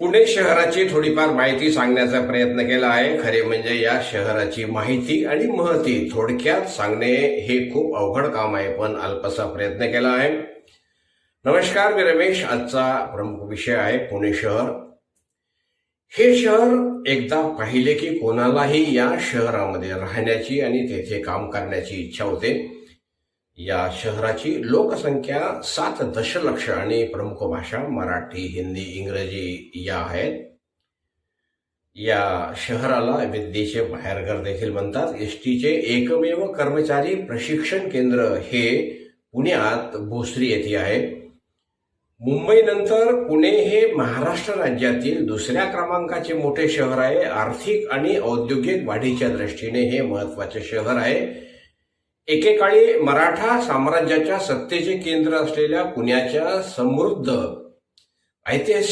पुणे शहराची थोडीफार माहिती सांगण्याचा प्रयत्न केला आहे. खरे म्हणजे या शहराची माहिती आणि महती थोडक्यात सांगणे हे खूप अवघड काम आहे, पण अल्पसा प्रयत्न केला आहे. नमस्कार, मी रमेश. आजचा प्रमुख विषय आहे पुणे शहर. हे शहर एकदा पाहिले की कोणालाही या शहरामध्ये राहण्याची आणि तेथे काम करण्याची इच्छा होते. या शहराची लोकसंख्या 7 दशलक्ष आणि प्रमुख भाषा मराठी, हिंदी, इंग्रजी या आहेत. या शहराला विद्येचे बाहेरघर देखील म्हणतात. एसटीचे एकमेव कर्मचारी प्रशिक्षण केंद्र हे पुण्यात भोसरी येथे आहे. मुंबईनंतर पुणे हे महाराष्ट्र राज्यातील दुसऱ्या क्रमांकाचे मोठे शहर आहे. आर्थिक आणि औद्योगिक वाढीच्या दृष्टीने हे महत्वाचे शहर आहे. एकेकाळी मराठा साम्राज्याच्या सत्तेचे केंद्र असलेल्या पुण्याच्या समृद्ध ऐतिहासिक